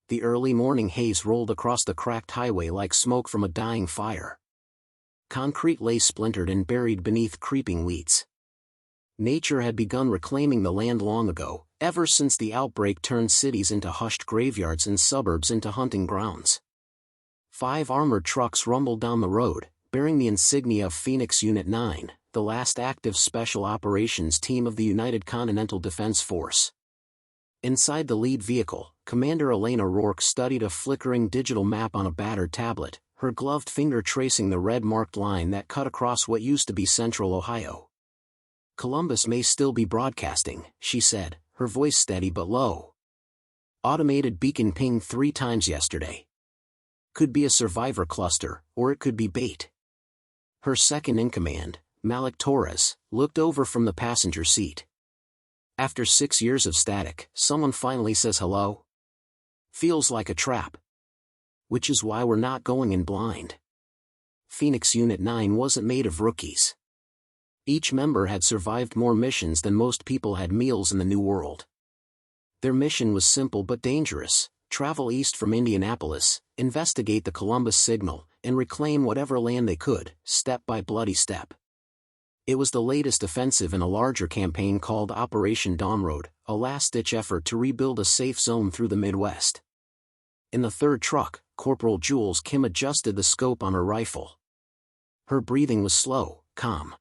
The early morning haze rolled across the cracked highway like smoke from a dying fire. Concrete lay splintered and buried beneath creeping weeds. Nature had begun reclaiming the land long ago, ever since the outbreak turned cities into hushed graveyards and suburbs into hunting grounds. 5 armored trucks rumbled down the road, bearing the insignia of Phoenix Unit 9, the last active special operations team of the United Continental Defense Force. Inside the lead vehicle, Commander Elena Rourke studied a flickering digital map on a battered tablet, her gloved finger tracing the red-marked line that cut across what used to be central Ohio. "Columbus may still be broadcasting," she said, her voice steady but low. "Automated beacon pinged 3 times yesterday. Could be a survivor cluster, or it could be bait." Her second-in-command, Malik Torres, looked over from the passenger seat. "After 6 years of static, someone finally says hello? Feels like a trap. Which is why we're not going in blind." Phoenix Unit 9 wasn't made of rookies. Each member had survived more missions than most people had meals in the New World. Their mission was simple but dangerous: travel east from Indianapolis, investigate the Columbus signal, and reclaim whatever land they could, step by bloody step. It was the latest offensive in a larger campaign called Operation Dawn Road, a last-ditch effort to rebuild a safe zone through the Midwest. In the third truck, Corporal Jules Kim adjusted the scope on her rifle. Her breathing was slow, calm.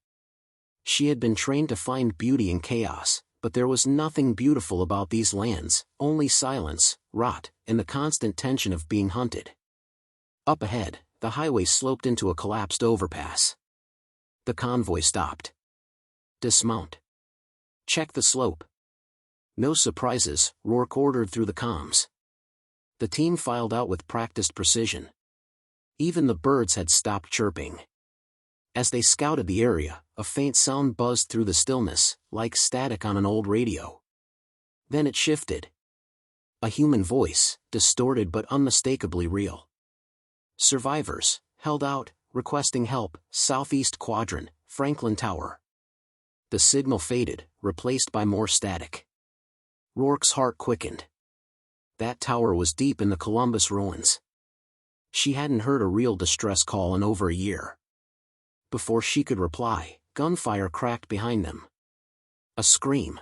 She had been trained to find beauty in chaos, but there was nothing beautiful about these lands, only silence, rot, and the constant tension of being hunted. Up ahead, the highway sloped into a collapsed overpass. The convoy stopped. "Dismount. Check the slope." "No surprises," Rourke ordered through the comms. The team filed out with practiced precision. Even the birds had stopped chirping. As they scouted the area, a faint sound buzzed through the stillness, like static on an old radio. Then it shifted. A human voice, distorted but unmistakably real. "Survivors, held out, requesting help, Southeast Quadrant, Franklin Tower." The signal faded, replaced by more static. Rourke's heart quickened. That tower was deep in the Columbus ruins. She hadn't heard a real distress call in over a year. Before she could reply, gunfire cracked behind them. A scream.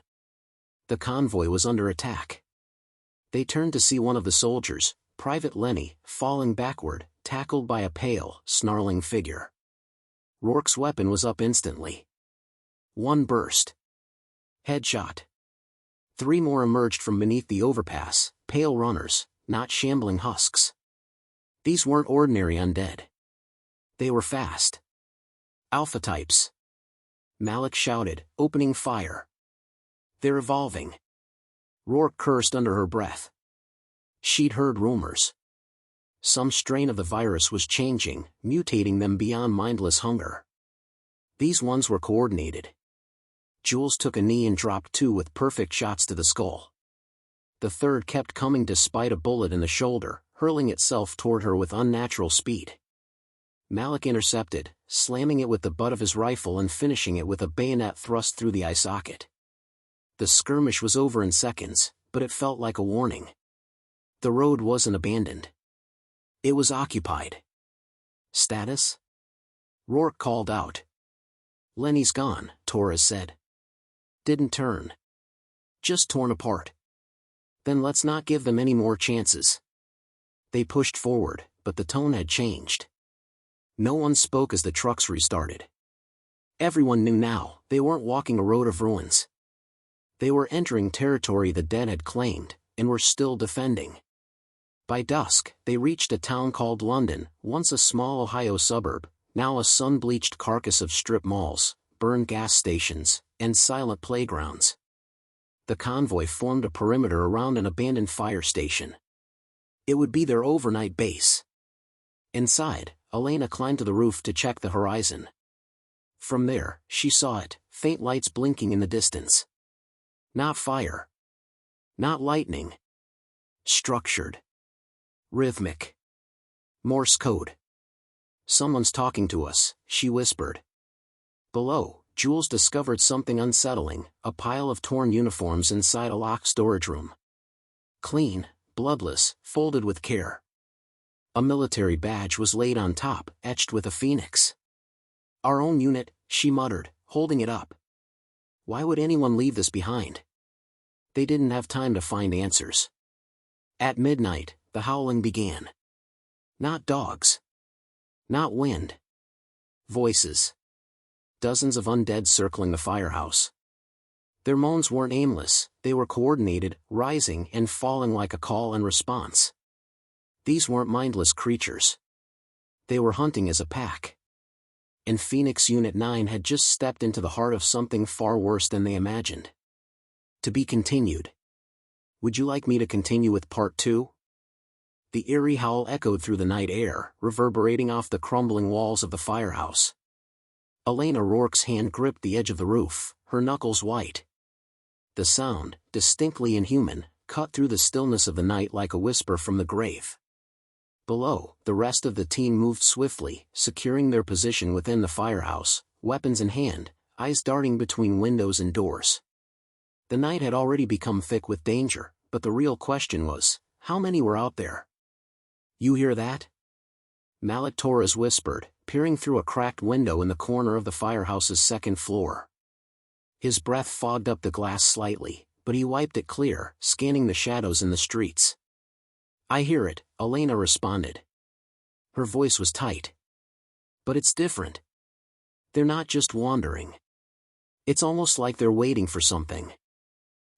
The convoy was under attack. They turned to see one of the soldiers, Private Lenny, falling backward, tackled by a pale, snarling figure. Rourke's weapon was up instantly. One burst. Headshot. 3 more emerged from beneath the overpass, pale runners, not shambling husks. These weren't ordinary undead. They were fast. Alpha types. Malik shouted, opening fire. "They're evolving." Rourke cursed under her breath. She'd heard rumors. Some strain of the virus was changing, mutating them beyond mindless hunger. These ones were coordinated. Jules took a knee and dropped 2 with perfect shots to the skull. The third kept coming despite a bullet in the shoulder, hurling itself toward her with unnatural speed. Malik intercepted, slamming it with the butt of his rifle and finishing it with a bayonet thrust through the eye socket. The skirmish was over in seconds, but it felt like a warning. The road wasn't abandoned. It was occupied. "Status?" Rourke called out. "Lenny's gone," Torres said. "Didn't turn. Just torn apart." "Then let's not give them any more chances." They pushed forward, but the tone had changed. No one spoke as the trucks restarted. Everyone knew now, they weren't walking a road of ruins. They were entering territory the dead had claimed, and were still defending. By dusk, they reached a town called London, once a small Ohio suburb, now a sun-bleached carcass of strip malls, burned gas stations, and silent playgrounds. The convoy formed a perimeter around an abandoned fire station. It would be their overnight base. Inside, Elena climbed to the roof to check the horizon. From there, she saw it, faint lights blinking in the distance. Not fire. Not lightning. Structured. Rhythmic. Morse code. "Someone's talking to us," she whispered. Below, Jules discovered something unsettling, a pile of torn uniforms inside a locked storage room. Clean, bloodless, folded with care. A military badge was laid on top, etched with a phoenix. "Our own unit," she muttered, holding it up. Why would anyone leave this behind? They didn't have time to find answers. At midnight, the howling began. Not dogs. Not wind. Voices. Dozens of undead circling the firehouse. Their moans weren't aimless, they were coordinated, rising and falling like a call and response. These weren't mindless creatures. They were hunting as a pack. And Phoenix Unit 9 had just stepped into the heart of something far worse than they imagined. To be continued. Would you like me to continue with part 2? The eerie howl echoed through the night air, reverberating off the crumbling walls of the firehouse. Elena Rourke's hand gripped the edge of the roof, her knuckles white. The sound, distinctly inhuman, cut through the stillness of the night like a whisper from the grave. Below, the rest of the team moved swiftly, securing their position within the firehouse, weapons in hand, eyes darting between windows and doors. The night had already become thick with danger, but the real question was, how many were out there? "You hear that?" Malik Torres whispered, peering through a cracked window in the corner of the firehouse's second floor. His breath fogged up the glass slightly, but he wiped it clear, scanning the shadows in the streets. "I hear it," Elena responded. Her voice was tight. "But it's different. They're not just wandering. It's almost like they're waiting for something."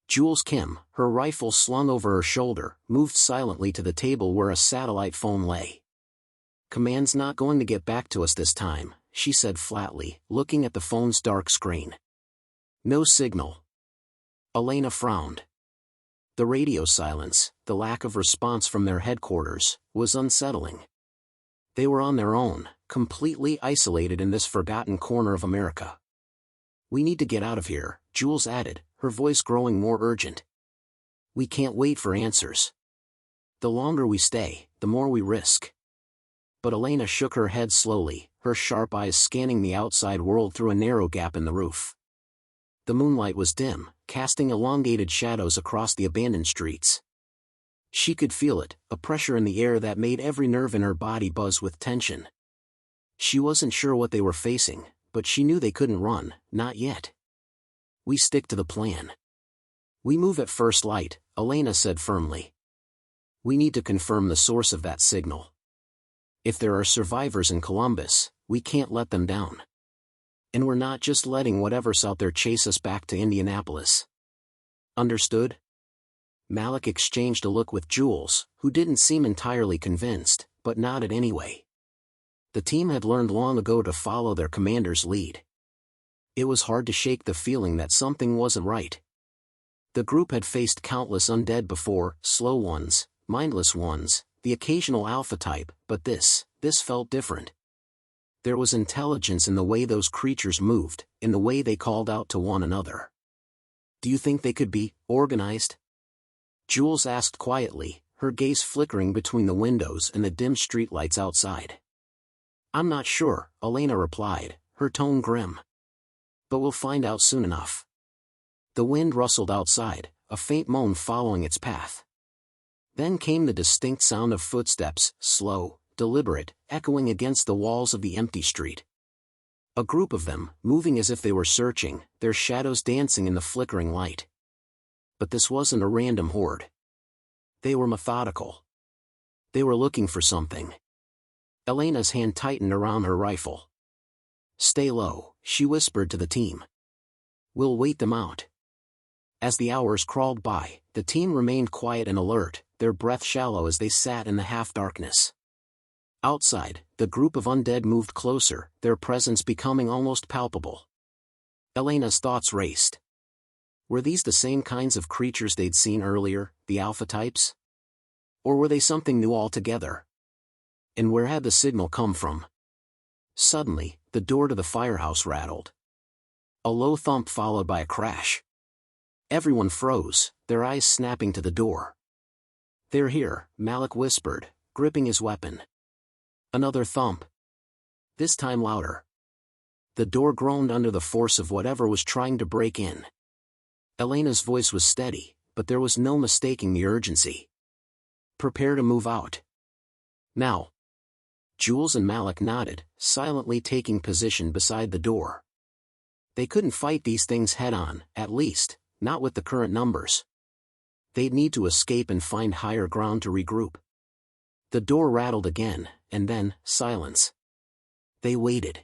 Jules Kim, her rifle slung over her shoulder, moved silently to the table where a satellite phone lay. "Command's not going to get back to us this time," she said flatly, looking at the phone's dark screen. "No signal." Elena frowned. The radio silence, the lack of response from their headquarters, was unsettling. They were on their own, completely isolated in this forgotten corner of America. "We need to get out of here," Jules added, her voice growing more urgent. "We can't wait for answers. The longer we stay, the more we risk." But Elena shook her head slowly, her sharp eyes scanning the outside world through a narrow gap in the roof. The moonlight was dim, casting elongated shadows across the abandoned streets. She could feel it, a pressure in the air that made every nerve in her body buzz with tension. She wasn't sure what they were facing, but she knew they couldn't run, not yet. "We stick to the plan. We move at first light," Elena said firmly. "We need to confirm the source of that signal. If there are survivors in Columbus, we can't let them down. And we're not just letting whatever's out there chase us back to Indianapolis." "Understood?" Malik exchanged a look with Jules, who didn't seem entirely convinced, but nodded anyway. The team had learned long ago to follow their commander's lead. It was hard to shake the feeling that something wasn't right. The group had faced countless undead before, slow ones, mindless ones, the occasional alpha type, but this felt different. There was intelligence in the way those creatures moved, in the way they called out to one another. "Do you think they could be organized?" Jules asked quietly, her gaze flickering between the windows and the dim streetlights outside. "I'm not sure," Elena replied, her tone grim. "But we'll find out soon enough." The wind rustled outside, a faint moan following its path. Then came the distinct sound of footsteps, slow, deliberate, echoing against the walls of the empty street. A group of them, moving as if they were searching, their shadows dancing in the flickering light. But this wasn't a random horde. They were methodical. They were looking for something. Elena's hand tightened around her rifle. "Stay low," she whispered to the team. "We'll wait them out." As the hours crawled by, the team remained quiet and alert, their breath shallow as they sat in the half-darkness. Outside, the group of undead moved closer, their presence becoming almost palpable. Elena's thoughts raced. Were these the same kinds of creatures they'd seen earlier, the alpha types? Or were they something new altogether? And where had the signal come from? Suddenly, the door to the firehouse rattled. A low thump followed by a crash. Everyone froze, their eyes snapping to the door. "They're here," Malik whispered, gripping his weapon. Another thump. This time louder. The door groaned under the force of whatever was trying to break in. Elena's voice was steady, but there was no mistaking the urgency. Prepare to move out. Now. Jules and Malik nodded, silently taking position beside the door. They couldn't fight these things head-on, at least, not with the current numbers. They'd need to escape and find higher ground to regroup. The door rattled again, and then, silence. They waited.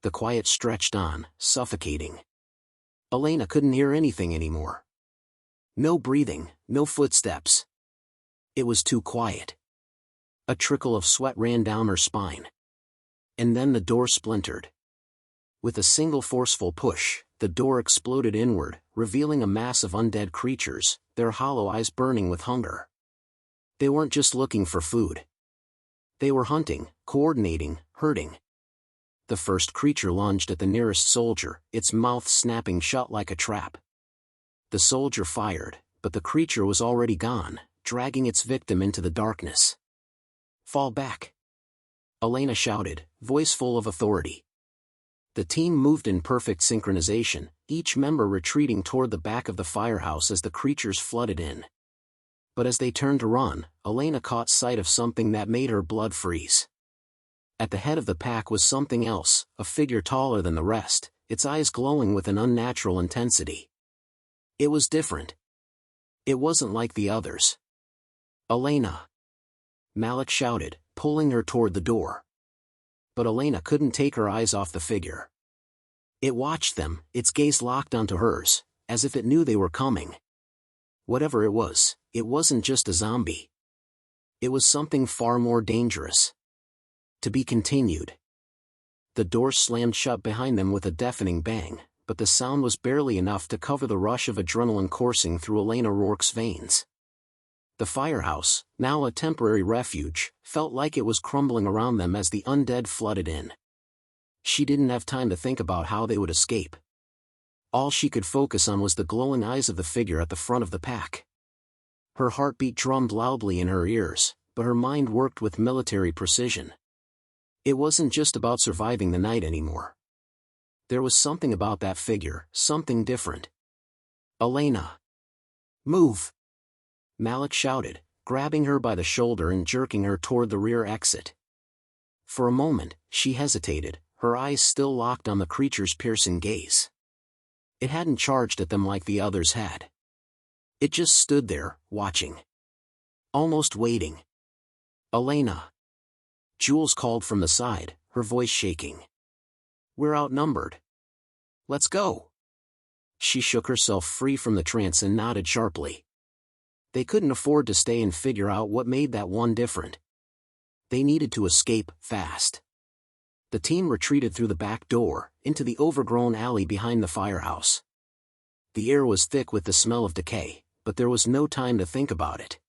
The quiet stretched on, suffocating. Elena couldn't hear anything anymore. No breathing, no footsteps. It was too quiet. A trickle of sweat ran down her spine. And then the door splintered. With a single forceful push, the door exploded inward, revealing a mass of undead creatures, their hollow eyes burning with hunger. They weren't just looking for food. They were hunting, coordinating, hurting. The first creature lunged at the nearest soldier, its mouth snapping shut like a trap. The soldier fired, but the creature was already gone, dragging its victim into the darkness. "Fall back!" Elena shouted, voice full of authority. The team moved in perfect synchronization, each member retreating toward the back of the firehouse as the creatures flooded in. But as they turned to run, Elena caught sight of something that made her blood freeze. At the head of the pack was something else, a figure taller than the rest, its eyes glowing with an unnatural intensity. It was different. It wasn't like the others. "Elena!" Malik shouted, pulling her toward the door. But Elena couldn't take her eyes off the figure. It watched them, its gaze locked onto hers, as if it knew they were coming. Whatever it wasn't just a zombie. It was something far more dangerous. To be continued. The door slammed shut behind them with a deafening bang, but the sound was barely enough to cover the rush of adrenaline coursing through Elena Rourke's veins. The firehouse, now a temporary refuge, felt like it was crumbling around them as the undead flooded in. She didn't have time to think about how they would escape. All she could focus on was the glowing eyes of the figure at the front of the pack. Her heartbeat drummed loudly in her ears, but her mind worked with military precision. It wasn't just about surviving the night anymore. There was something about that figure, something different. "Elena! Move!" Malik shouted, grabbing her by the shoulder and jerking her toward the rear exit. For a moment, she hesitated, her eyes still locked on the creature's piercing gaze. It hadn't charged at them like the others had. It just stood there, watching. Almost waiting. "Elena!" Jules called from the side, her voice shaking. "We're outnumbered. Let's go." She shook herself free from the trance and nodded sharply. They couldn't afford to stay and figure out what made that one different. They needed to escape, fast. The team retreated through the back door, into the overgrown alley behind the firehouse. The air was thick with the smell of decay, but there was no time to think about it.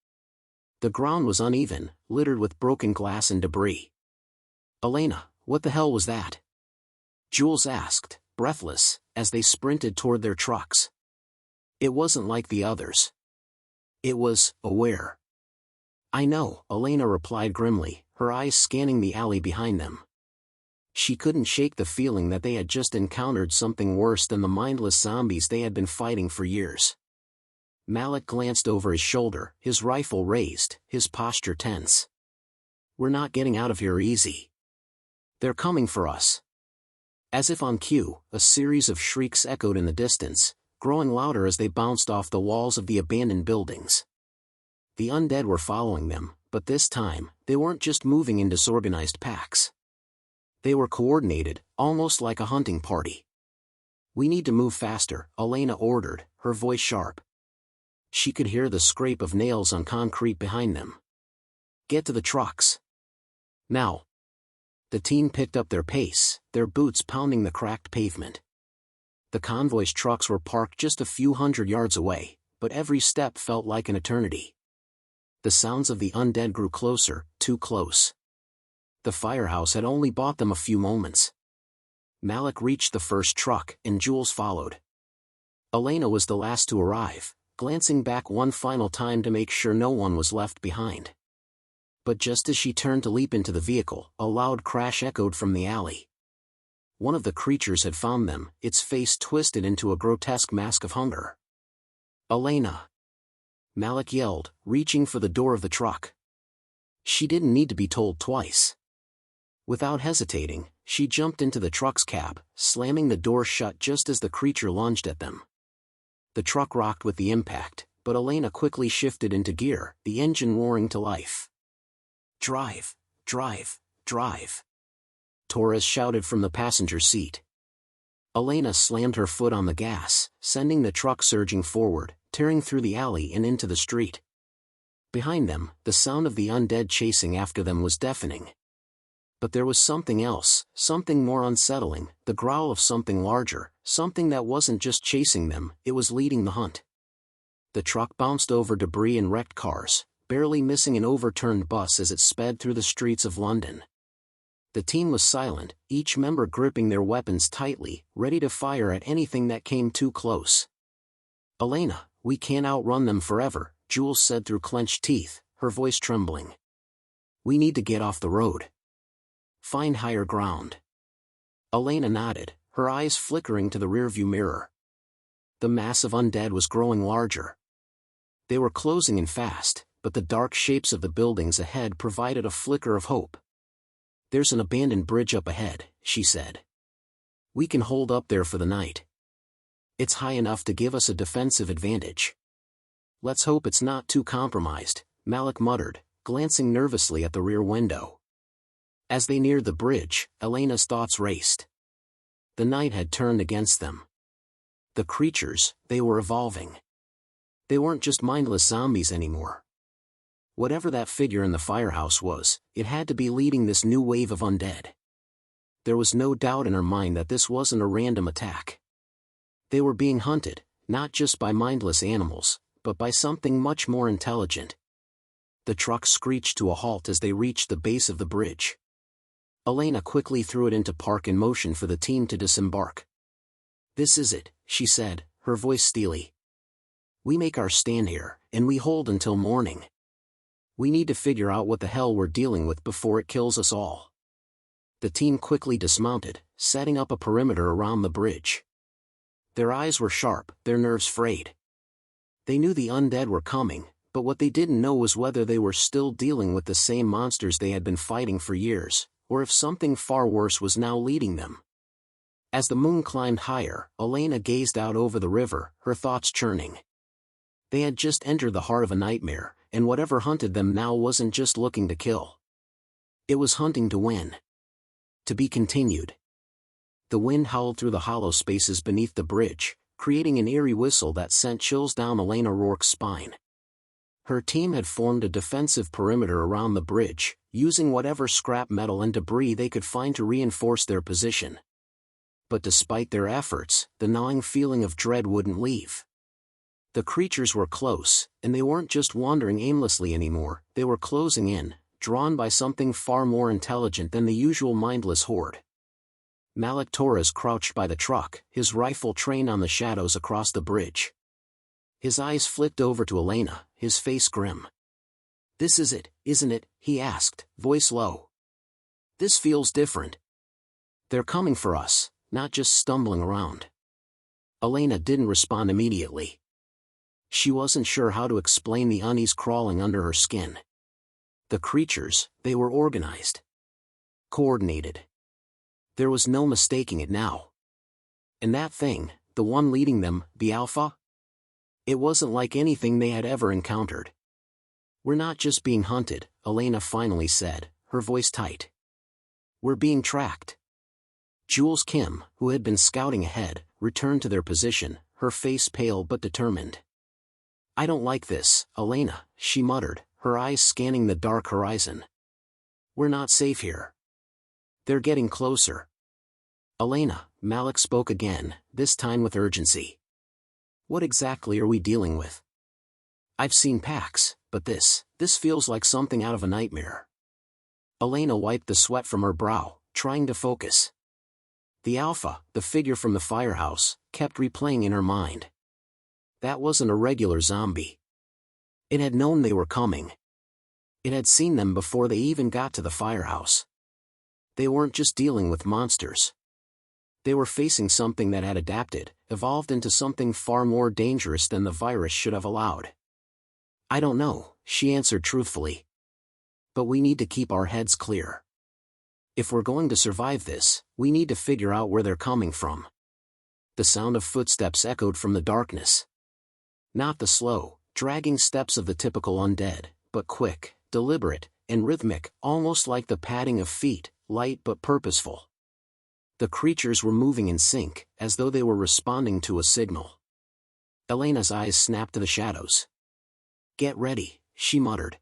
The ground was uneven, littered with broken glass and debris. "Elena, what the hell was that?" Jules asked, breathless, as they sprinted toward their trucks. It wasn't like the others. It was aware. "I know," Elena replied grimly, her eyes scanning the alley behind them. She couldn't shake the feeling that they had just encountered something worse than the mindless zombies they had been fighting for years. Malik glanced over his shoulder, his rifle raised, his posture tense. "We're not getting out of here easy. They're coming for us." As if on cue, a series of shrieks echoed in the distance, growing louder as they bounced off the walls of the abandoned buildings. The undead were following them, but this time, they weren't just moving in disorganized packs. They were coordinated, almost like a hunting party. "We need to move faster," Elena ordered, her voice sharp. She could hear the scrape of nails on concrete behind them. "Get to the trucks. Now." The team picked up their pace, their boots pounding the cracked pavement. The convoy's trucks were parked just a few hundred yards away, but every step felt like an eternity. The sounds of the undead grew closer, too close. The firehouse had only bought them a few moments. Malik reached the first truck, and Jules followed. Elena was the last to arrive, glancing back one final time to make sure no one was left behind. But just as she turned to leap into the vehicle, a loud crash echoed from the alley. One of the creatures had found them, its face twisted into a grotesque mask of hunger. "Elena!" Malik yelled, reaching for the door of the truck. She didn't need to be told twice. Without hesitating, she jumped into the truck's cab, slamming the door shut just as the creature lunged at them. The truck rocked with the impact, but Elena quickly shifted into gear, the engine roaring to life. "Drive, drive, drive," Torres shouted from the passenger seat. Elena slammed her foot on the gas, sending the truck surging forward, tearing through the alley and into the street. Behind them, the sound of the undead chasing after them was deafening. But there was something else, something more unsettling, the growl of something larger, something that wasn't just chasing them, it was leading the hunt. The truck bounced over debris and wrecked cars, barely missing an overturned bus as it sped through the streets of London. The team was silent, each member gripping their weapons tightly, ready to fire at anything that came too close. "Elena, we can't outrun them forever," Jules said through clenched teeth, her voice trembling. "We need to get off the road. Find higher ground." Elena nodded, her eyes flickering to the rearview mirror. The mass of undead was growing larger. They were closing in fast, but the dark shapes of the buildings ahead provided a flicker of hope. "There's an abandoned bridge up ahead," she said. "We can hold up there for the night. It's high enough to give us a defensive advantage." "Let's hope it's not too compromised," Malik muttered, glancing nervously at the rear window. As they neared the bridge, Elena's thoughts raced. The night had turned against them. The creatures, they were evolving. They weren't just mindless zombies anymore. Whatever that figure in the firehouse was, it had to be leading this new wave of undead. There was no doubt in her mind that this wasn't a random attack. They were being hunted, not just by mindless animals, but by something much more intelligent. The truck screeched to a halt as they reached the base of the bridge. Elena quickly threw it into park in motion for the team to disembark. "This is it," she said, her voice steely. "We make our stand here, and we hold until morning. We need to figure out what the hell we're dealing with before it kills us all." The team quickly dismounted, setting up a perimeter around the bridge. Their eyes were sharp, their nerves frayed. They knew the undead were coming, but what they didn't know was whether they were still dealing with the same monsters they had been fighting for years, or if something far worse was now leading them. As the moon climbed higher, Elena gazed out over the river, her thoughts churning. They had just entered the heart of a nightmare, and whatever hunted them now wasn't just looking to kill. It was hunting to win. To be continued. The wind howled through the hollow spaces beneath the bridge, creating an eerie whistle that sent chills down Elena Rourke's spine. Her team had formed a defensive perimeter around the bridge, using whatever scrap metal and debris they could find to reinforce their position. But despite their efforts, the gnawing feeling of dread wouldn't leave. The creatures were close, and they weren't just wandering aimlessly anymore, they were closing in, drawn by something far more intelligent than the usual mindless horde. Malik Torres crouched by the truck, his rifle trained on the shadows across the bridge. His eyes flicked over to Elena, his face grim. "This is it, isn't it?" he asked, voice low. "This feels different. They're coming for us, not just stumbling around." Elena didn't respond immediately. She wasn't sure how to explain the unease crawling under her skin. The creatures, they were organized. Coordinated. There was no mistaking it now. And that thing, the one leading them, the Alpha? It wasn't like anything they had ever encountered. "We're not just being hunted," Elena finally said, her voice tight. "We're being tracked." Jules Kim, who had been scouting ahead, returned to their position, her face pale but determined. "I don't like this, Elena," she muttered, her eyes scanning the dark horizon. "We're not safe here. They're getting closer." "Elena," Malik spoke again, this time with urgency. "What exactly are we dealing with? I've seen packs, but this feels like something out of a nightmare." Elena wiped the sweat from her brow, trying to focus. The Alpha, the figure from the firehouse, kept replaying in her mind. That wasn't a regular zombie. It had known they were coming. It had seen them before they even got to the firehouse. They weren't just dealing with monsters. They were facing something that had adapted, evolved into something far more dangerous than the virus should have allowed. I don't know, she answered truthfully. But we need to keep our heads clear. If we're going to survive this, we need to figure out where they're coming from. The sound of footsteps echoed from the darkness. Not the slow, dragging steps of the typical undead, but quick, deliberate, and rhythmic, almost like the padding of feet, light but purposeful. The creatures were moving in sync, as though they were responding to a signal. Elena's eyes snapped to the shadows. Get ready, she muttered.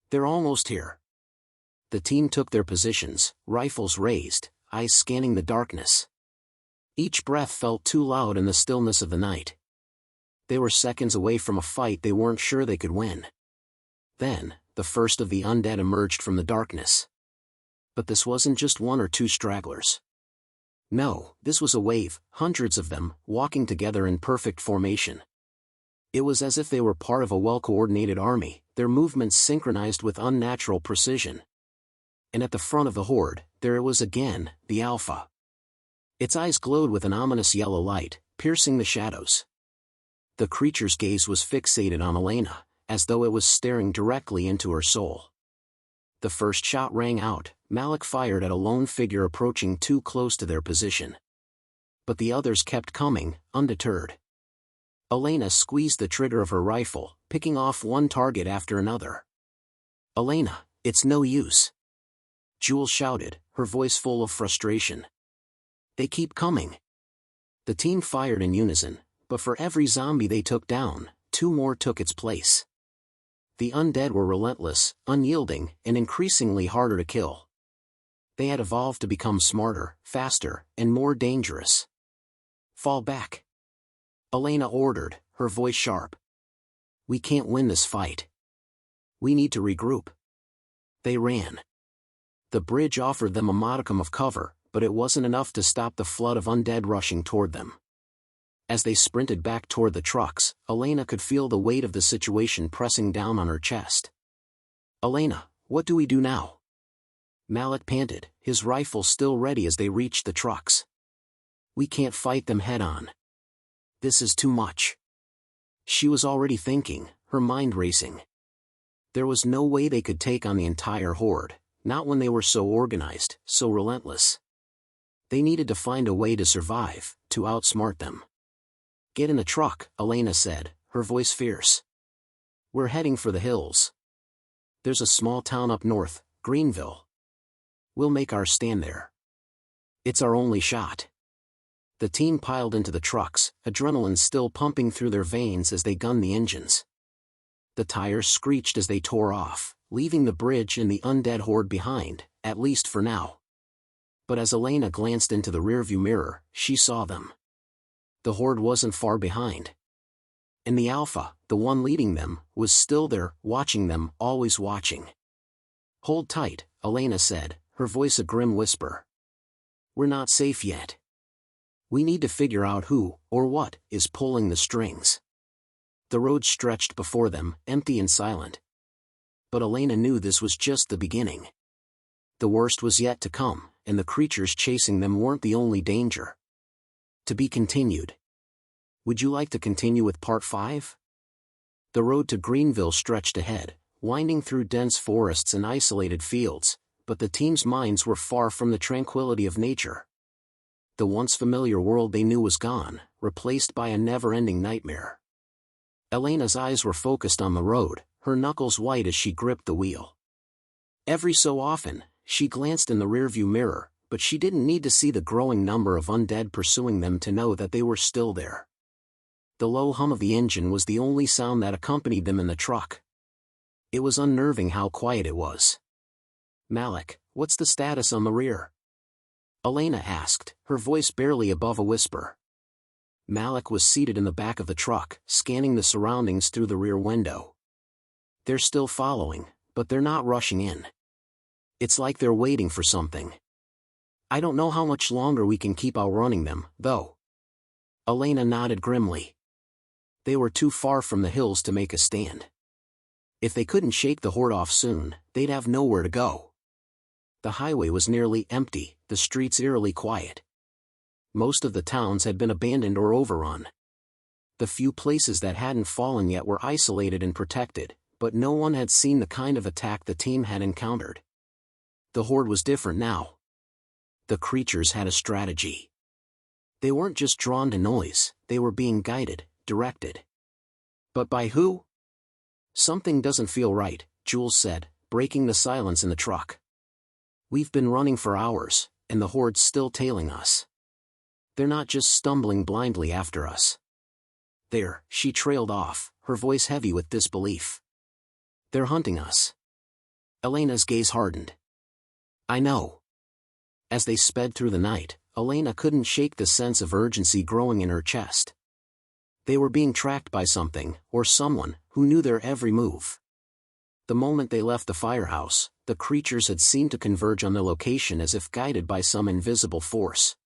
They're almost here. The team took their positions, rifles raised, eyes scanning the darkness. Each breath felt too loud in the stillness of the night. They were seconds away from a fight they weren't sure they could win. Then, the first of the undead emerged from the darkness. But this wasn't just one or two stragglers. No, this was a wave, hundreds of them, walking together in perfect formation. It was as if they were part of a well-coordinated army, their movements synchronized with unnatural precision. And at the front of the horde, there it was again, the Alpha. Its eyes glowed with an ominous yellow light, piercing the shadows. The creature's gaze was fixated on Elena, as though it was staring directly into her soul. The first shot rang out. Malik fired at a lone figure approaching too close to their position. But the others kept coming, undeterred. Elena squeezed the trigger of her rifle, picking off one target after another. Elena, it's no use. Jules shouted, her voice full of frustration. They keep coming. The team fired in unison, but for every zombie they took down, two more took its place. The undead were relentless, unyielding, and increasingly harder to kill. They had evolved to become smarter, faster, and more dangerous. Fall back. Elena ordered, her voice sharp. We can't win this fight. We need to regroup. They ran. The bridge offered them a modicum of cover, but it wasn't enough to stop the flood of undead rushing toward them. As they sprinted back toward the trucks, Elena could feel the weight of the situation pressing down on her chest. Elena, what do we do now? Malik panted, his rifle still ready as they reached the trucks. We can't fight them head-on. This is too much. She was already thinking, her mind racing. There was no way they could take on the entire horde, not when they were so organized, so relentless. They needed to find a way to survive, to outsmart them. Get in the truck, Elena said, her voice fierce. We're heading for the hills. There's a small town up north, Greenville. We'll make our stand there. It's our only shot. The team piled into the trucks, adrenaline still pumping through their veins as they gunned the engines. The tires screeched as they tore off, leaving the bridge and the undead horde behind, at least for now. But as Elena glanced into the rearview mirror, she saw them. The horde wasn't far behind. And the Alpha, the one leading them, was still there, watching them, always watching. Hold tight, Elena said, her voice a grim whisper. We're not safe yet. We need to figure out who, or what, is pulling the strings. The road stretched before them, empty and silent. But Elena knew this was just the beginning. The worst was yet to come, and the creatures chasing them weren't the only danger. To be continued. Would you like to continue with Part 5? The road to Greenville stretched ahead, winding through dense forests and isolated fields, but the team's minds were far from the tranquility of nature. The once familiar world they knew was gone, replaced by a never-ending nightmare. Elena's eyes were focused on the road, her knuckles white as she gripped the wheel. Every so often, she glanced in the rearview mirror, but she didn't need to see the growing number of undead pursuing them to know that they were still there. The low hum of the engine was the only sound that accompanied them in the truck. It was unnerving how quiet it was. Malik, what's the status on the rear? Elena asked, her voice barely above a whisper. Malik was seated in the back of the truck, scanning the surroundings through the rear window. They're still following, but they're not rushing in. It's like they're waiting for something. I don't know how much longer we can keep outrunning them, though. Elena nodded grimly. They were too far from the hills to make a stand. If they couldn't shake the horde off soon, they'd have nowhere to go. The highway was nearly empty, the streets eerily quiet. Most of the towns had been abandoned or overrun. The few places that hadn't fallen yet were isolated and protected, but no one had seen the kind of attack the team had encountered. The horde was different now. The creatures had a strategy. They weren't just drawn to noise, they were being guided, directed. But by who? Something doesn't feel right, Jules said, breaking the silence in the truck. We've been running for hours, and the horde's still tailing us. They're not just stumbling blindly after us. She trailed off, her voice heavy with disbelief. They're hunting us. Elena's gaze hardened. I know. As they sped through the night, Elena couldn't shake the sense of urgency growing in her chest. They were being tracked by something, or someone, who knew their every move. The moment they left the firehouse, the creatures had seemed to converge on their location as if guided by some invisible force.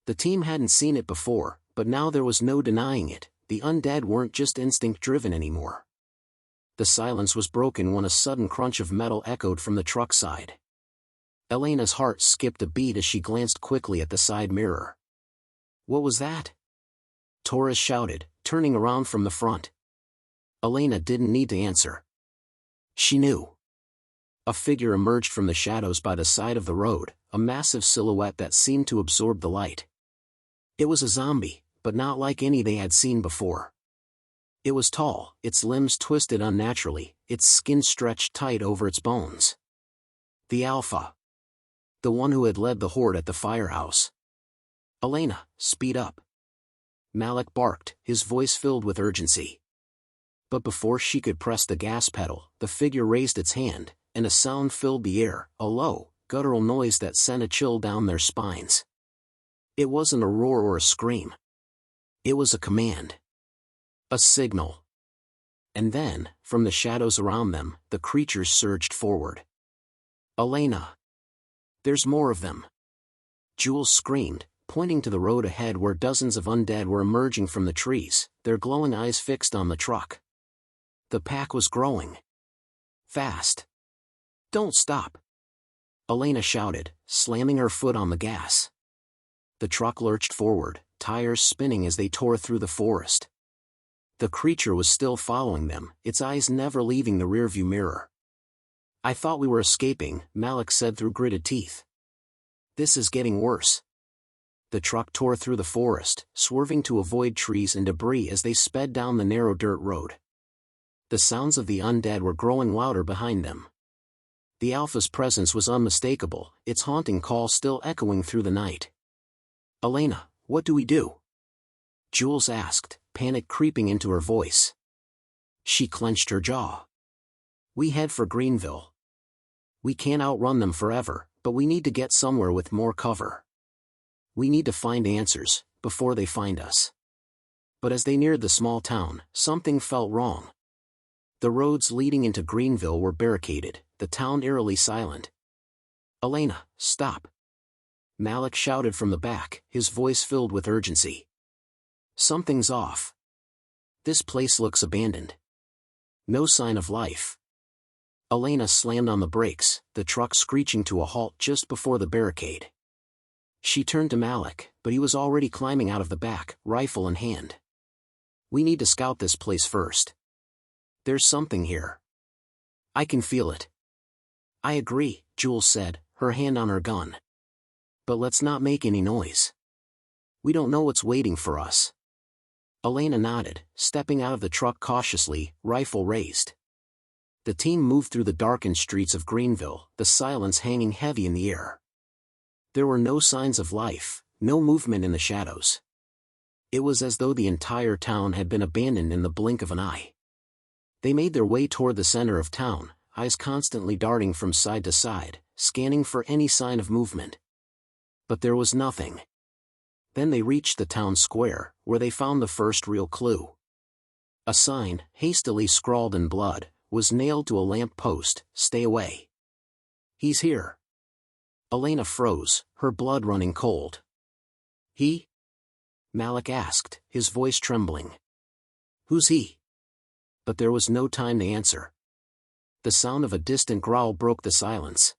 The team hadn't seen it before, but now there was no denying it, the undead weren't just instinct-driven anymore. The silence was broken when a sudden crunch of metal echoed from the truck side. Elena's heart skipped a beat as she glanced quickly at the side mirror. What was that? Torres shouted, turning around from the front. Elena didn't need to answer. She knew. A figure emerged from the shadows by the side of the road, a massive silhouette that seemed to absorb the light. It was a zombie, but not like any they had seen before. It was tall, its limbs twisted unnaturally, its skin stretched tight over its bones. The Alpha. The one who had led the horde at the firehouse. Elena, speed up. Malik barked, his voice filled with urgency. But before she could press the gas pedal, the figure raised its hand, and a sound filled the air, a low, guttural noise that sent a chill down their spines. It wasn't a roar or a scream. It was a command. A signal. And then, from the shadows around them, the creatures surged forward. Elena. There's more of them. Jules screamed, pointing to the road ahead where dozens of undead were emerging from the trees, their glowing eyes fixed on the truck. The pack was growing. Fast. Don't stop. Elena shouted, slamming her foot on the gas. The truck lurched forward, tires spinning as they tore through the forest. The creature was still following them, its eyes never leaving the rearview mirror. I thought we were escaping, Malik said through gritted teeth. This is getting worse. The truck tore through the forest, swerving to avoid trees and debris as they sped down the narrow dirt road. The sounds of the undead were growing louder behind them. The Alpha's presence was unmistakable, its haunting call still echoing through the night. Elena, what do we do? Jules asked, panic creeping into her voice. She clenched her jaw. We head for Greenville. We can't outrun them forever, but we need to get somewhere with more cover. We need to find answers, before they find us. But as they neared the small town, something felt wrong. The roads leading into Greenville were barricaded, the town eerily silent. Elena, stop. Malik shouted from the back, his voice filled with urgency. Something's off. This place looks abandoned. No sign of life. Elena slammed on the brakes, the truck screeching to a halt just before the barricade. She turned to Malik, but he was already climbing out of the back, rifle in hand. We need to scout this place first. There's something here. I can feel it. I agree, Jules said, her hand on her gun. But let's not make any noise. We don't know what's waiting for us. Elena nodded, stepping out of the truck cautiously, rifle raised. The team moved through the darkened streets of Greenville, the silence hanging heavy in the air. There were no signs of life, no movement in the shadows. It was as though the entire town had been abandoned in the blink of an eye. They made their way toward the center of town, eyes constantly darting from side to side, scanning for any sign of movement. But there was nothing. Then they reached the town square, where they found the first real clue. A sign, hastily scrawled in blood, was nailed to a lamp post, "Stay away." He's here. Elena froze, her blood running cold. He? Malik asked, his voice trembling. Who's he? But there was no time to answer. The sound of a distant growl broke the silence.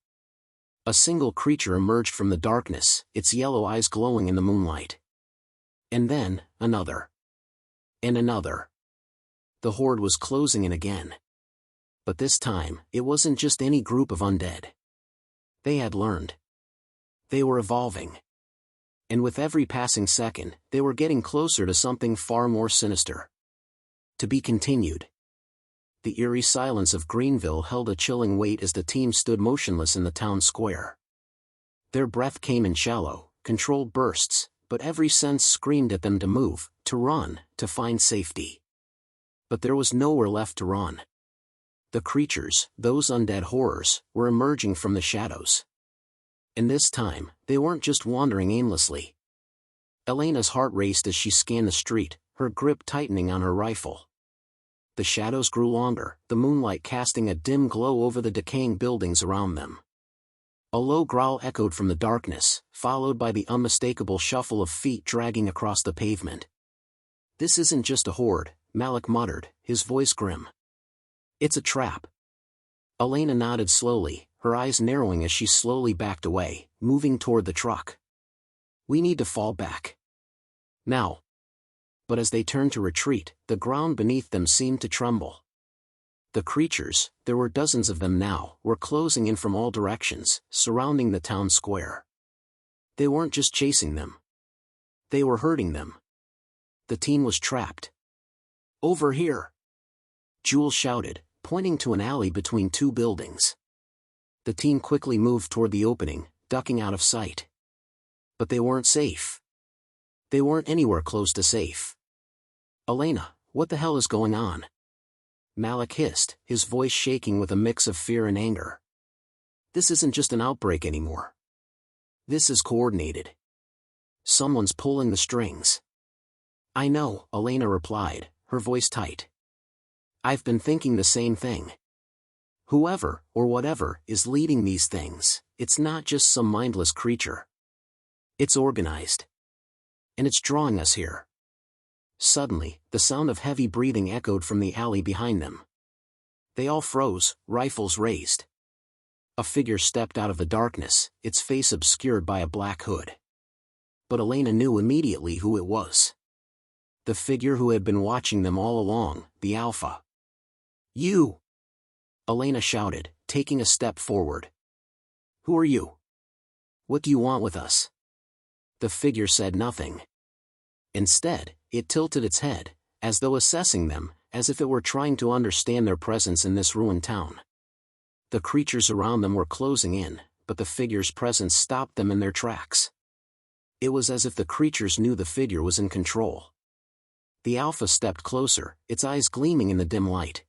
A single creature emerged from the darkness, its yellow eyes glowing in the moonlight. And then, another. And another. The horde was closing in again. But this time, it wasn't just any group of undead. They had learned. They were evolving. And with every passing second, they were getting closer to something far more sinister. To be continued. The eerie silence of Greenville held a chilling weight as the team stood motionless in the town square. Their breath came in shallow, controlled bursts, but every sense screamed at them to move, to run, to find safety. But there was nowhere left to run. The creatures, those undead horrors, were emerging from the shadows. And this time, they weren't just wandering aimlessly. Elena's heart raced as she scanned the street, her grip tightening on her rifle. The shadows grew longer, the moonlight casting a dim glow over the decaying buildings around them. A low growl echoed from the darkness, followed by the unmistakable shuffle of feet dragging across the pavement. "This isn't just a horde," Malik muttered, his voice grim. "It's a trap." Elena nodded slowly, her eyes narrowing as she slowly backed away, moving toward the truck. "We need to fall back. Now." But as they turned to retreat, the ground beneath them seemed to tremble. The creatures, there were dozens of them now, were closing in from all directions, surrounding the town square. They weren't just chasing them. They were hurting them. The team was trapped. "Over here!" Jules shouted, pointing to an alley between two buildings. The team quickly moved toward the opening, ducking out of sight. But they weren't safe. They weren't anywhere close to safe. "Elena, what the hell is going on?" Malik hissed, his voice shaking with a mix of fear and anger. "This isn't just an outbreak anymore. This is coordinated. Someone's pulling the strings." "I know," Elena replied, her voice tight. "I've been thinking the same thing. Whoever, or whatever, is leading these things, it's not just some mindless creature. It's organized. And it's drawing us here." Suddenly, the sound of heavy breathing echoed from the alley behind them. They all froze, rifles raised. A figure stepped out of the darkness, its face obscured by a black hood. But Elena knew immediately who it was. The figure who had been watching them all along, the Alpha. "You!" Elena shouted, taking a step forward. "Who are you? What do you want with us?" The figure said nothing. Instead, it tilted its head, as though assessing them, as if it were trying to understand their presence in this ruined town. The creatures around them were closing in, but the figure's presence stopped them in their tracks. It was as if the creatures knew the figure was in control. The Alpha stepped closer, its eyes gleaming in the dim light.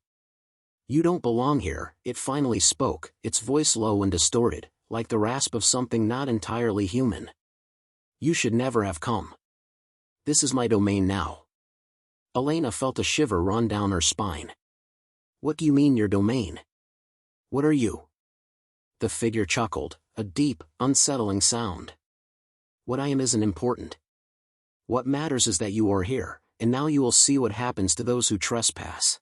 "You don't belong here," it finally spoke, its voice low and distorted, like the rasp of something not entirely human. "You should never have come. This is my domain now." Elena felt a shiver run down her spine. "What do you mean your domain? What are you?" The figure chuckled, a deep, unsettling sound. "What I am isn't important. What matters is that you are here, and now you will see what happens to those who trespass.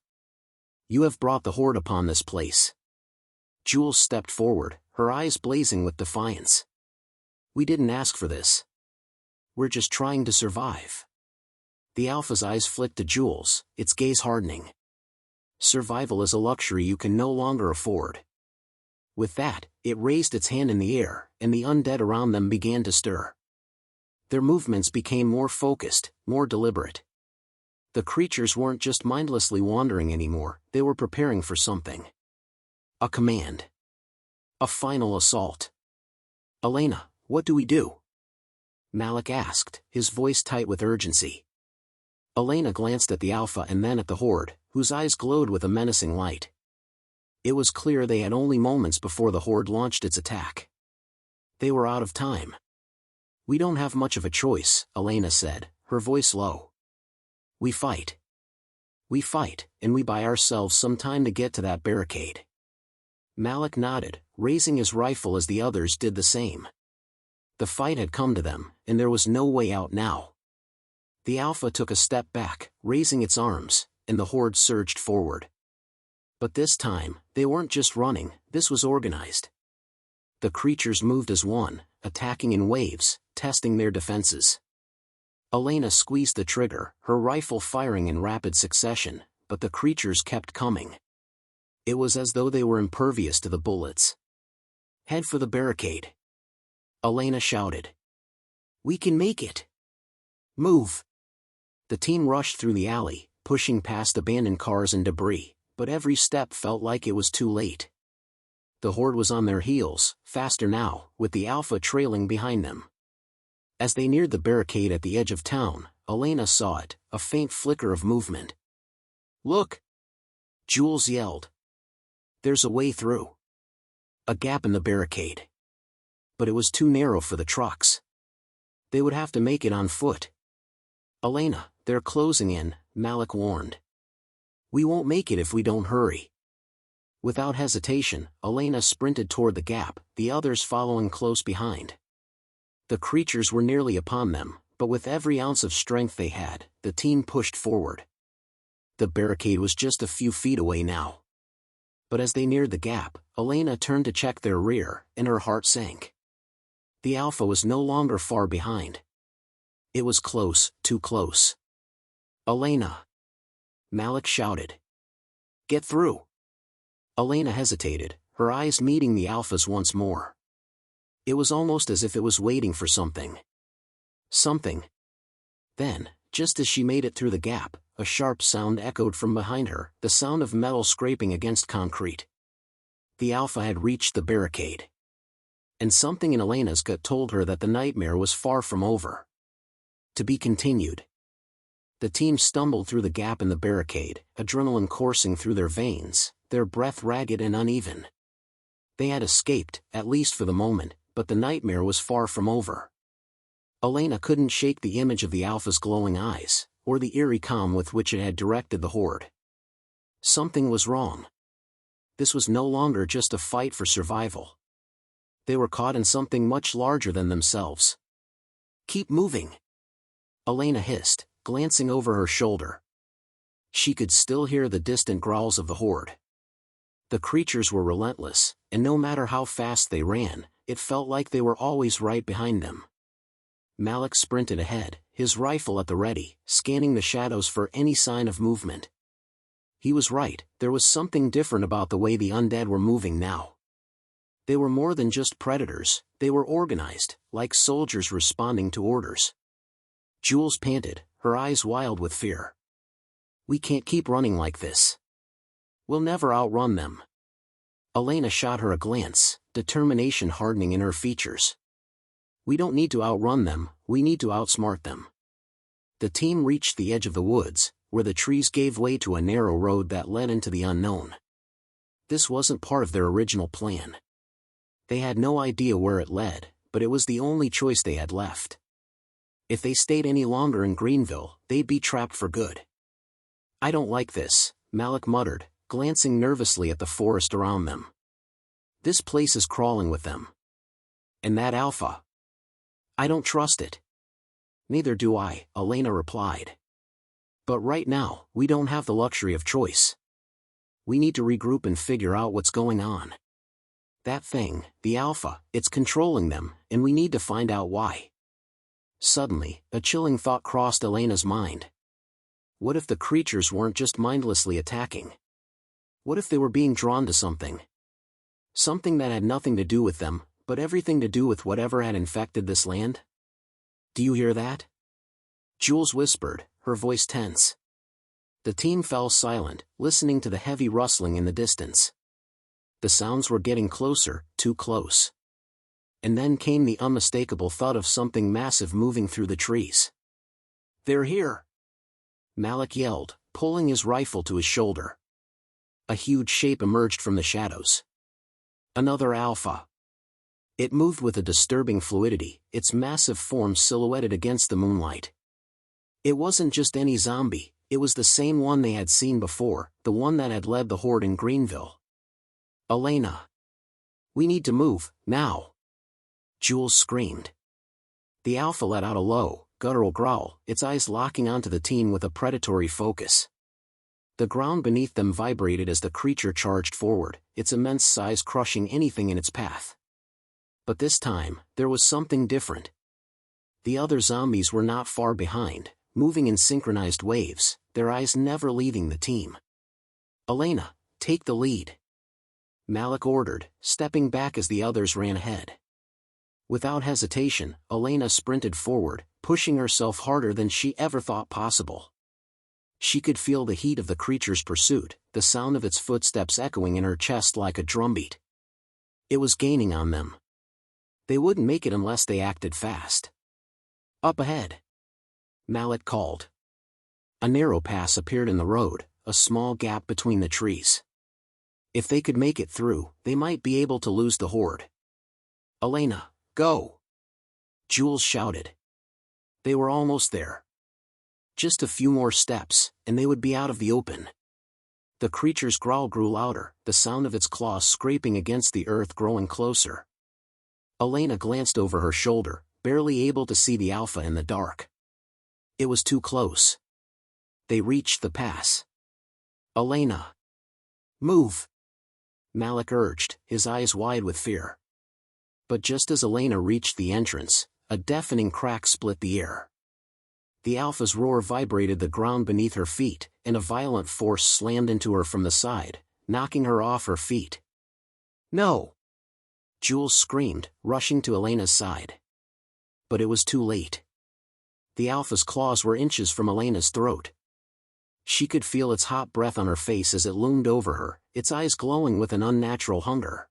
You have brought the horde upon this place." Jules stepped forward, her eyes blazing with defiance. "We didn't ask for this. We're just trying to survive." The Alpha's eyes flicked to Jules, its gaze hardening. "Survival is a luxury you can no longer afford." With that, it raised its hand in the air, and the undead around them began to stir. Their movements became more focused, more deliberate. The creatures weren't just mindlessly wandering anymore, they were preparing for something. A command. A final assault. "Elena, what do we do?" Malik asked, his voice tight with urgency. Elena glanced at the Alpha and then at the horde, whose eyes glowed with a menacing light. It was clear they had only moments before the horde launched its attack. They were out of time. "We don't have much of a choice," Elena said, her voice low. "We fight. We fight, and we buy ourselves some time to get to that barricade." Malik nodded, raising his rifle as the others did the same. The fight had come to them, and there was no way out now. The Alpha took a step back, raising its arms, and the horde surged forward. But this time, they weren't just running, this was organized. The creatures moved as one, attacking in waves, testing their defenses. Elena squeezed the trigger, her rifle firing in rapid succession, but the creatures kept coming. It was as though they were impervious to the bullets. "Head for the barricade," Elena shouted. "We can make it. Move." The team rushed through the alley, pushing past abandoned cars and debris, but every step felt like it was too late. The horde was on their heels, faster now, with the Alpha trailing behind them. As they neared the barricade at the edge of town, Elena saw it, a faint flicker of movement. "Look!" Jules yelled. "There's a way through. A gap in the barricade." But it was too narrow for the trucks. They would have to make it on foot. "Elena, they're closing in," Malik warned. "We won't make it if we don't hurry." Without hesitation, Elena sprinted toward the gap, the others following close behind. The creatures were nearly upon them, but with every ounce of strength they had, the team pushed forward. The barricade was just a few feet away now. But as they neared the gap, Elena turned to check their rear, and her heart sank. The Alpha was no longer far behind. It was close, too close. "Elena!" Malik shouted. "Get through!" Elena hesitated, her eyes meeting the Alpha's once more. It was almost as if it was waiting for something. Something. Then, just as she made it through the gap, a sharp sound echoed from behind her, the sound of metal scraping against concrete. The Alpha had reached the barricade. And something in Elena's gut told her that the nightmare was far from over. To be continued. The team stumbled through the gap in the barricade, adrenaline coursing through their veins, their breath ragged and uneven. They had escaped, at least for the moment, but the nightmare was far from over. Elena couldn't shake the image of the Alpha's glowing eyes, or the eerie calm with which it had directed the horde. Something was wrong. This was no longer just a fight for survival. They were caught in something much larger than themselves. "Keep moving," Elena hissed, glancing over her shoulder. She could still hear the distant growls of the horde. The creatures were relentless, and no matter how fast they ran, it felt like they were always right behind them. Malik sprinted ahead, his rifle at the ready, scanning the shadows for any sign of movement. He was right, there was something different about the way the undead were moving now. They were more than just predators, they were organized, like soldiers responding to orders. Jules panted, her eyes wild with fear. "We can't keep running like this. We'll never outrun them." Elena shot her a glance, determination hardening in her features. "We don't need to outrun them, we need to outsmart them." The team reached the edge of the woods, where the trees gave way to a narrow road that led into the unknown. This wasn't part of their original plan. They had no idea where it led, but it was the only choice they had left. If they stayed any longer in Greenville, they'd be trapped for good. "I don't like this," Malik muttered, glancing nervously at the forest around them. "This place is crawling with them. And that Alpha. I don't trust it." "Neither do I," Elena replied. "But right now, we don't have the luxury of choice. We need to regroup and figure out what's going on. That thing, the Alpha, it's controlling them, and we need to find out why." Suddenly, a chilling thought crossed Elena's mind. What if the creatures weren't just mindlessly attacking? What if they were being drawn to something? Something that had nothing to do with them, but everything to do with whatever had infected this land? "Do you hear that?" Jules whispered, her voice tense. The team fell silent, listening to the heavy rustling in the distance. The sounds were getting closer, too close. And then came the unmistakable thud of something massive moving through the trees. "They're here!" Malik yelled, pulling his rifle to his shoulder. A huge shape emerged from the shadows. Another Alpha. It moved with a disturbing fluidity, its massive form silhouetted against the moonlight. It wasn't just any zombie, it was the same one they had seen before, the one that had led the horde in Greenville. "Elena! We need to move, now!" Jules screamed. The Alpha let out a low, guttural growl, its eyes locking onto the team with a predatory focus. The ground beneath them vibrated as the creature charged forward, its immense size crushing anything in its path. But this time, there was something different. The other zombies were not far behind, moving in synchronized waves, their eyes never leaving the team. "Elena, take the lead," Malik ordered, stepping back as the others ran ahead. Without hesitation, Elena sprinted forward, pushing herself harder than she ever thought possible. She could feel the heat of the creature's pursuit, the sound of its footsteps echoing in her chest like a drumbeat. It was gaining on them. They wouldn't make it unless they acted fast. "Up ahead," Malik called. A narrow pass appeared in the road, a small gap between the trees. If they could make it through, they might be able to lose the horde. "Elena, go!" Jules shouted. They were almost there. Just a few more steps, and they would be out of the open. The creature's growl grew louder, the sound of its claws scraping against the earth growing closer. Elena glanced over her shoulder, barely able to see the alpha in the dark. It was too close. They reached the pass. "Elena, move!" Malik urged, his eyes wide with fear. But just as Elena reached the entrance, a deafening crack split the air. The alpha's roar vibrated the ground beneath her feet, and a violent force slammed into her from the side, knocking her off her feet. "No!" Jules screamed, rushing to Elena's side. But it was too late. The alpha's claws were inches from Elena's throat. She could feel its hot breath on her face as it loomed over her, its eyes glowing with an unnatural hunger.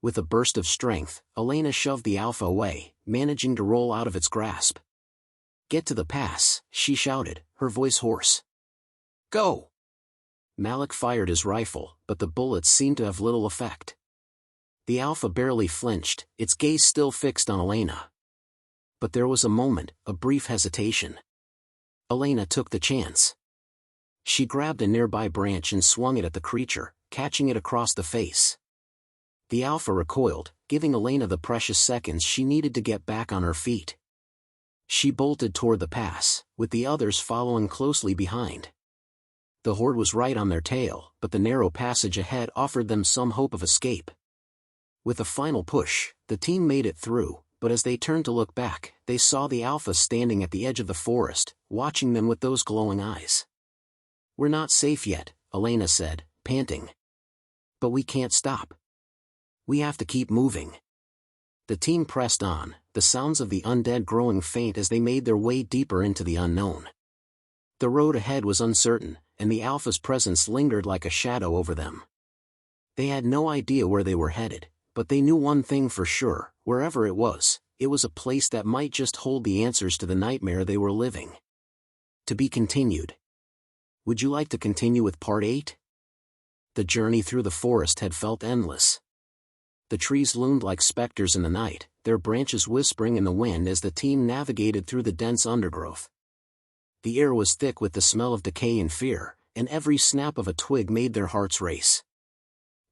With a burst of strength, Elena shoved the alpha away, managing to roll out of its grasp. "Get to the pass," she shouted, her voice hoarse. "Go!" Malik fired his rifle, but the bullets seemed to have little effect. The alpha barely flinched, its gaze still fixed on Elena. But there was a moment, a brief hesitation. Elena took the chance. She grabbed a nearby branch and swung it at the creature, catching it across the face. The alpha recoiled, giving Elena the precious seconds she needed to get back on her feet. She bolted toward the pass, with the others following closely behind. The horde was right on their tail, but the narrow passage ahead offered them some hope of escape. With a final push, the team made it through, but as they turned to look back, they saw the alpha standing at the edge of the forest, watching them with those glowing eyes. "We're not safe yet," Elena said, panting. "But we can't stop. We have to keep moving." The team pressed on, the sounds of the undead growing faint as they made their way deeper into the unknown. The road ahead was uncertain, and the alpha's presence lingered like a shadow over them. They had no idea where they were headed, but they knew one thing for sure: wherever it was a place that might just hold the answers to the nightmare they were living. To be continued. Would you like to continue with Part 8? The journey through the forest had felt endless. The trees loomed like specters in the night, their branches whispering in the wind as the team navigated through the dense undergrowth. The air was thick with the smell of decay and fear, and every snap of a twig made their hearts race.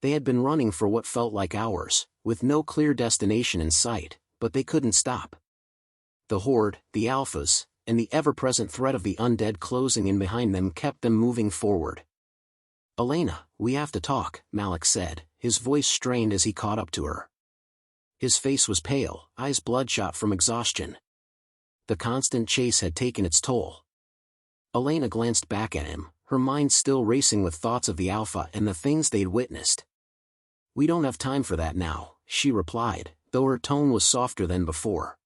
They had been running for what felt like hours, with no clear destination in sight, but they couldn't stop. The horde, the alphas, and the ever-present threat of the undead closing in behind them kept them moving forward. "Elena, we have to talk," Malik said, his voice strained as he caught up to her. His face was pale, eyes bloodshot from exhaustion. The constant chase had taken its toll. Elena glanced back at him, her mind still racing with thoughts of the alpha and the things they'd witnessed. "We don't have time for that now," she replied, though her tone was softer than before.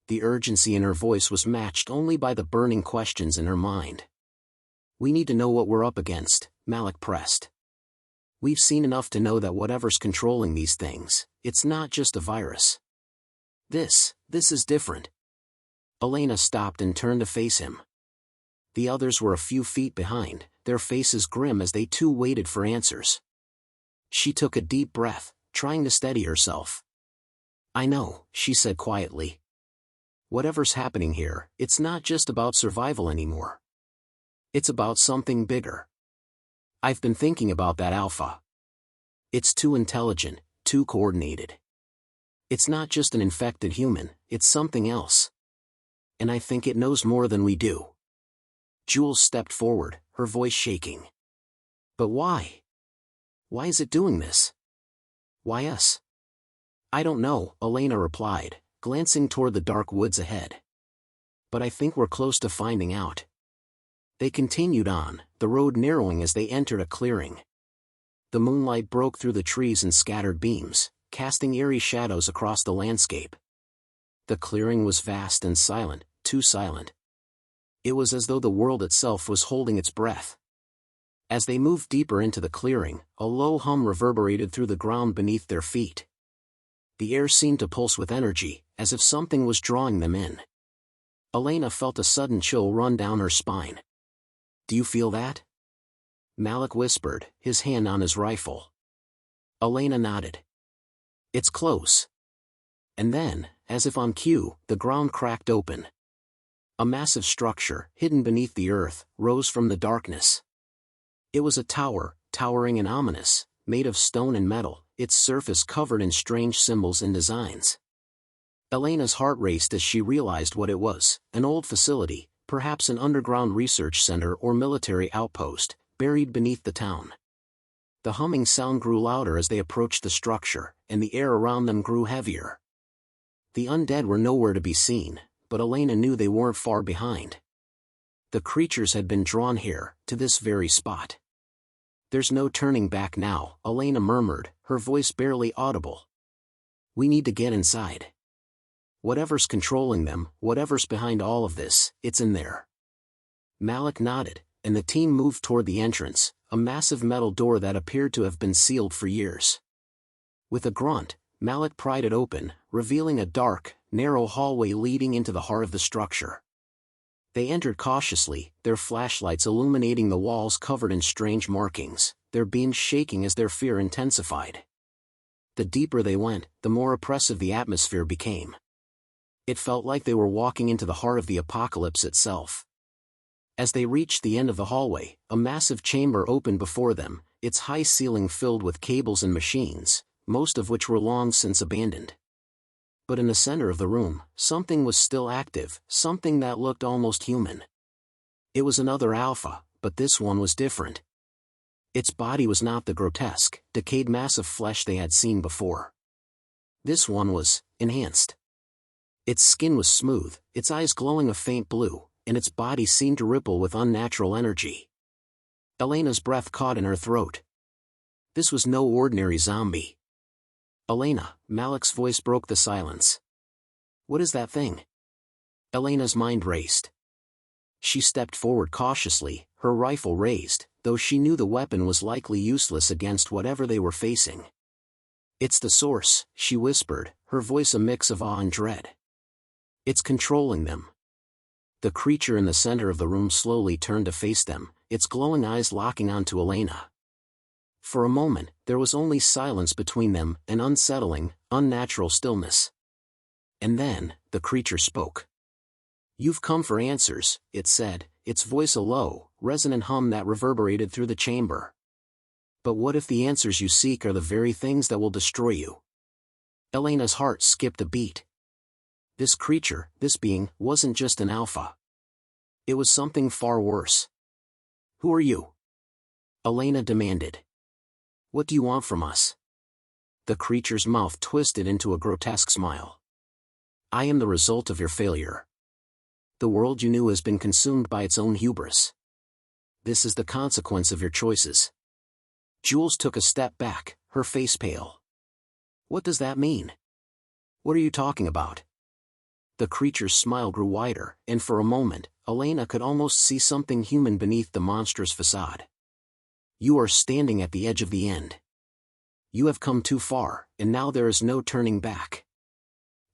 The urgency in her voice was matched only by the burning questions in her mind. "We need to know what we're up against," Malik pressed. "We've seen enough to know that whatever's controlling these things, it's not just a virus. This is different." Elena stopped and turned to face him. The others were a few feet behind, their faces grim as they too waited for answers. She took a deep breath, trying to steady herself. "I know," she said quietly. "Whatever's happening here, it's not just about survival anymore. It's about something bigger. I've been thinking about that alpha. It's too intelligent, too coordinated. It's not just an infected human, it's something else. And I think it knows more than we do." Jules stepped forward, her voice shaking. "But why? Why is it doing this? Why us?" "I don't know," Elena replied, glancing toward the dark woods ahead. But I think we're close to finding out. They continued on, the road narrowing as they entered a clearing. The moonlight broke through the trees in scattered beams, casting eerie shadows across the landscape. The clearing was vast and silent, too silent. It was as though the world itself was holding its breath. As they moved deeper into the clearing, a low hum reverberated through the ground beneath their feet. The air seemed to pulse with energy, as if something was drawing them in. Elena felt a sudden chill run down her spine. "Do you feel that?" Malik whispered, his hand on his rifle. Elena nodded. "It's close." And then, as if on cue, the ground cracked open. A massive structure, hidden beneath the earth, rose from the darkness. It was a tower, towering and ominous, made of stone and metal, its surface covered in strange symbols and designs. Elena's heart raced as she realized what it was, an old facility, perhaps an underground research center or military outpost, buried beneath the town. The humming sound grew louder as they approached the structure, and the air around them grew heavier. The undead were nowhere to be seen, but Elena knew they weren't far behind. The creatures had been drawn here, to this very spot. "There's no turning back now," Elena murmured, her voice barely audible. "We need to get inside. Whatever's controlling them, whatever's behind all of this, it's in there." Malik nodded, and the team moved toward the entrance, a massive metal door that appeared to have been sealed for years. With a grunt, Malik pried it open, revealing a dark, narrow hallway leading into the heart of the structure. They entered cautiously, their flashlights illuminating the walls covered in strange markings, their beams shaking as their fear intensified. The deeper they went, the more oppressive the atmosphere became. It felt like they were walking into the heart of the apocalypse itself. As they reached the end of the hallway, a massive chamber opened before them, its high ceiling filled with cables and machines, most of which were long since abandoned. But in the center of the room, something was still active, something that looked almost human. It was another alpha, but this one was different. Its body was not the grotesque, decayed mass of flesh they had seen before. This one was enhanced. Its skin was smooth, its eyes glowing a faint blue, and its body seemed to ripple with unnatural energy. Elena's breath caught in her throat. This was no ordinary zombie. "Elena," Malik's voice broke the silence. "What is that thing?" Elena's mind raced. She stepped forward cautiously, her rifle raised, though she knew the weapon was likely useless against whatever they were facing. "It's the source," she whispered, her voice a mix of awe and dread. "It's controlling them." The creature in the center of the room slowly turned to face them, its glowing eyes locking onto Elena. For a moment, there was only silence between them, an unsettling, unnatural stillness. And then, the creature spoke. "You've come for answers," it said, its voice a low, resonant hum that reverberated through the chamber. "But what if the answers you seek are the very things that will destroy you?" Elena's heart skipped a beat. This creature, this being, wasn't just an alpha. It was something far worse. "Who are you?" Elena demanded. "What do you want from us?" The creature's mouth twisted into a grotesque smile. "I am the result of your failure. The world you knew has been consumed by its own hubris. This is the consequence of your choices." Jules took a step back, her face pale. "What does that mean? What are you talking about?" The creature's smile grew wider, and for a moment, Elena could almost see something human beneath the monstrous facade. "You are standing at the edge of the end. You have come too far, and now there is no turning back."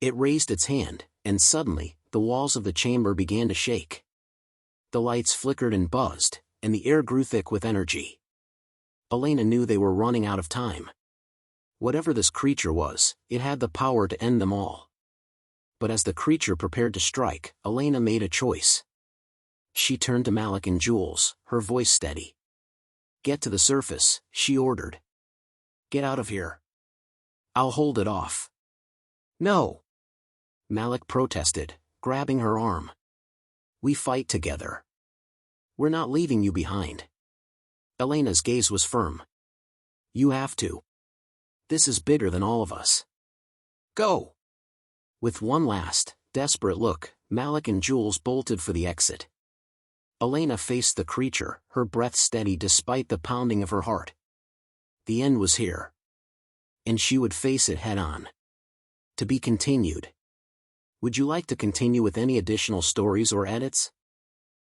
It raised its hand, and suddenly, the walls of the chamber began to shake. The lights flickered and buzzed, and the air grew thick with energy. Elena knew they were running out of time. Whatever this creature was, it had the power to end them all. But as the creature prepared to strike, Elena made a choice. She turned to Malik and Jules, her voice steady. "Get to the surface," she ordered. "Get out of here. I'll hold it off." "No!" Malik protested, grabbing her arm. "We fight together. We're not leaving you behind." Elena's gaze was firm. "You have to. This is bigger than all of us. Go!" With one last, desperate look, Malik and Jules bolted for the exit. Elena faced the creature, her breath steady despite the pounding of her heart. The end was here. And she would face it head-on. To be continued. Would you like to continue with any additional stories or edits?